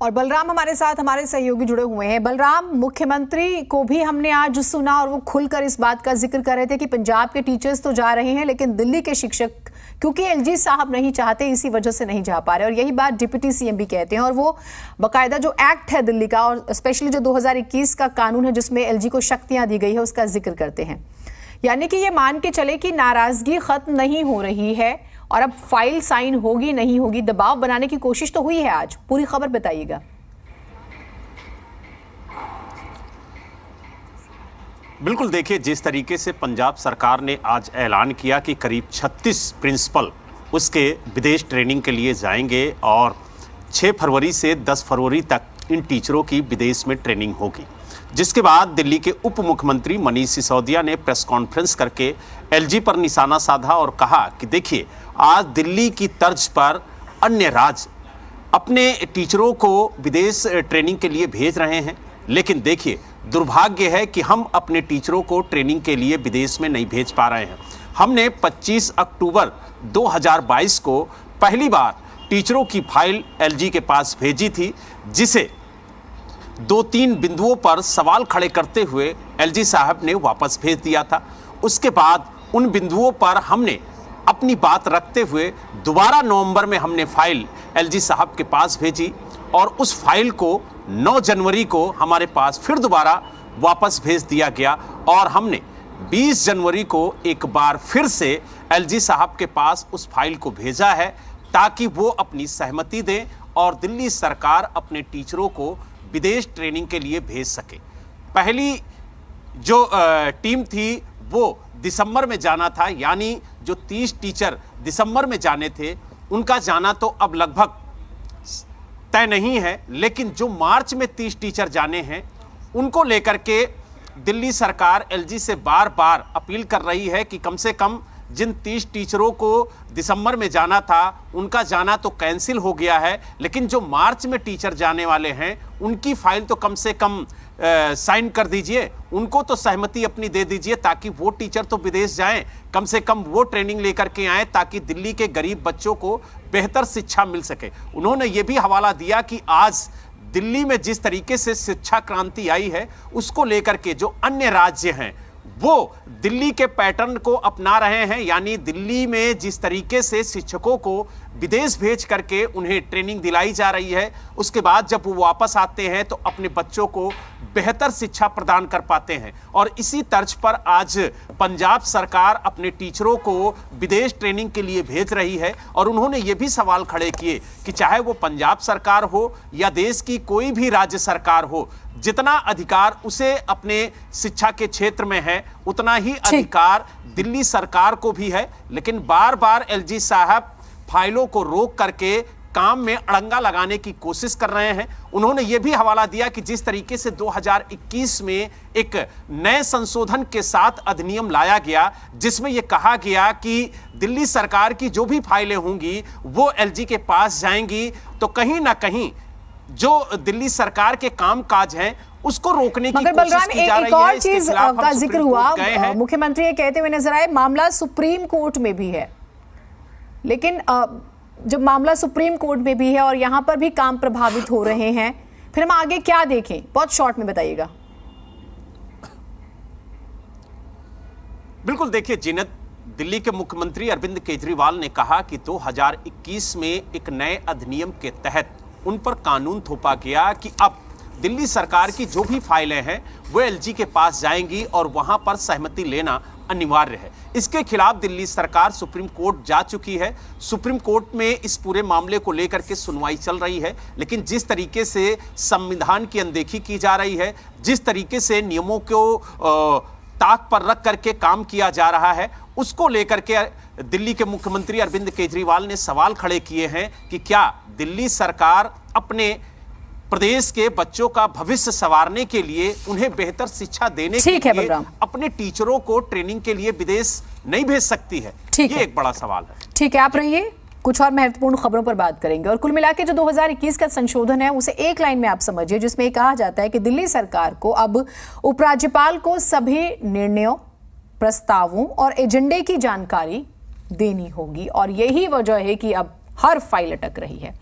और बलराम हमारे साथ हमारे सहयोगी जुड़े हुए हैं। बलराम, मुख्यमंत्री को भी हमने आज सुना और वो खुलकर इस बात का जिक्र कर रहे थे कि पंजाब के टीचर्स तो जा रहे हैं लेकिन दिल्ली के शिक्षक क्योंकि एलजी साहब नहीं चाहते इसी वजह से नहीं जा पा रहे। और यही बात डिप्टी सीएम भी कहते हैं और वो बाकायदा जो एक्ट है दिल्ली का और स्पेशली जो 2021 का कानून है जिसमें एलजी को शक्तियां दी गई है उसका जिक्र करते हैं। यानी कि ये मान के चले कि नाराजगी खत्म नहीं हो रही है और अब फाइल साइन होगी नहीं होगी, दबाव बनाने की कोशिश तो हुई है। आज पूरी खबर बताइएगा। बिल्कुल, देखिए जिस तरीके से पंजाब सरकार ने आज ऐलान किया कि करीब 36 प्रिंसिपल उसके विदेश ट्रेनिंग के लिए जाएंगे और 6 फरवरी से 10 फरवरी तक इन टीचरों की विदेश में ट्रेनिंग होगी, जिसके बाद दिल्ली के उप मुख्यमंत्री मनीष सिसोदिया ने प्रेस कॉन्फ्रेंस करके एलजी पर निशाना साधा और कहा कि देखिए आज दिल्ली की तर्ज पर अन्य राज्य अपने टीचरों को विदेश ट्रेनिंग के लिए भेज रहे हैं, लेकिन देखिए दुर्भाग्य है कि हम अपने टीचरों को ट्रेनिंग के लिए विदेश में नहीं भेज पा रहे हैं। हमने 25 अक्टूबर 2022 को पहली बार टीचरों की फाइल एलजी के पास भेजी थी, जिसे 2-3 बिंदुओं पर सवाल खड़े करते हुए एलजी साहब ने वापस भेज दिया था। उसके बाद उन बिंदुओं पर हमने अपनी बात रखते हुए दोबारा नवंबर में हमने फाइल एलजी साहब के पास भेजी और उस फाइल को 9 जनवरी को हमारे पास फिर दोबारा वापस भेज दिया गया और हमने 20 जनवरी को एक बार फिर से एलजी साहब के पास उस फाइल को भेजा है ताकि वो अपनी सहमति दें और दिल्ली सरकार अपने टीचरों को विदेश ट्रेनिंग के लिए भेज सके। पहली जो टीम थी वो दिसंबर में जाना था, यानी जो 30 टीचर दिसंबर में जाने थे उनका जाना तो अब लगभग तय नहीं है, लेकिन जो मार्च में 30 टीचर जाने हैं उनको लेकर के दिल्ली सरकार एलजी से बार बार अपील कर रही है कि कम से कम जिन 30 टीचरों को दिसंबर में जाना था उनका जाना तो कैंसिल हो गया है, लेकिन जो मार्च में टीचर जाने वाले हैं उनकी फाइल तो कम से कम साइन कर दीजिए, उनको तो सहमति अपनी दे दीजिए ताकि वो टीचर तो विदेश जाएं, कम से कम वो ट्रेनिंग लेकर के आएँ ताकि दिल्ली के गरीब बच्चों को बेहतर शिक्षा मिल सके। उन्होंने ये भी हवाला दिया कि आज दिल्ली में जिस तरीके से शिक्षा क्रांति आई है उसको लेकर के जो अन्य राज्य हैं वो दिल्ली के पैटर्न को अपना रहे हैं, यानी दिल्ली में जिस तरीके से शिक्षकों को विदेश भेज करके उन्हें ट्रेनिंग दिलाई जा रही है, उसके बाद जब वो वापस आते हैं तो अपने बच्चों को बेहतर शिक्षा प्रदान कर पाते हैं। और इसी तर्ज पर आज पंजाब सरकार अपने टीचरों को विदेश ट्रेनिंग के लिए भेज रही है और उन्होंने ये भी सवाल खड़े किए कि चाहे वो पंजाब सरकार हो या देश की कोई भी राज्य सरकार हो, जितना अधिकार उसे अपने शिक्षा के क्षेत्र में है उतना ही अधिकार दिल्ली सरकार को भी है, लेकिन बार बार एलजी साहब फाइलों को रोक करके काम में अड़ंगा लगाने की कोशिश कर रहे हैं। उन्होंने ये भी हवाला दिया कि जिस तरीके से 2021 में एक नए संशोधन के साथ अधिनियम लाया गया जिसमें यह कहा गया कि दिल्ली सरकार की जो भी फाइलें होंगी वो एलजी के पास जाएंगी, तो कहीं ना कहीं जो दिल्ली सरकार के कामकाज हैं उसको रोकने की कोशिश की जा रही है। एक और चीज का जिक्र हुआ, मुख्यमंत्री ये कहते हुए नजर आए मामला सुप्रीम कोर्ट में भी है, लेकिन जब मामला सुप्रीम कोर्ट में भी है और यहां पर भी काम प्रभावित हो रहे हैं, फिर हम आगे क्या देखें? बहुत शॉर्ट में बताइएगा। बिल्कुल, देखिए जीनत, दिल्ली के मुख्यमंत्री अरविंद केजरीवाल ने कहा कि 2021 में एक नए अधिनियम के तहत उन पर कानून थोपा गया कि अब दिल्ली सरकार की जो भी फाइलें हैं वो एलजी के पास जाएंगी और वहां पर सहमति लेना अनिवार्य है। इसके खिलाफ दिल्ली सरकार सुप्रीम कोर्ट जा चुकी है। सुप्रीम कोर्ट में इस पूरे मामले को लेकर के सुनवाई चल रही है, लेकिन जिस तरीके से संविधान की अनदेखी की जा रही है, जिस तरीके से नियमों को ताक पर रख करके काम किया जा रहा है, उसको लेकर के दिल्ली के मुख्यमंत्री अरविंद केजरीवाल ने सवाल खड़े किए हैं कि क्या दिल्ली सरकार अपने प्रदेश के बच्चों का भविष्य संवारने के लिए, उन्हें बेहतर शिक्षा देने के लिए अपने टीचरों को ट्रेनिंग के लिए विदेश नहीं भेज सकती है? ये एक बड़ा सवाल है। ठीक है, आप रहिए, कुछ और महत्वपूर्ण खबरों पर बात करेंगे। और कुल मिलाकर जो 2021 का संशोधन है उसे एक लाइन में आप समझिए, जिसमें कहा जाता है कि दिल्ली सरकार को अब उपराज्यपाल को सभी निर्णयों, प्रस्तावों और एजेंडे की जानकारी देनी होगी और यही वजह है कि अब हर फाइल अटक रही है।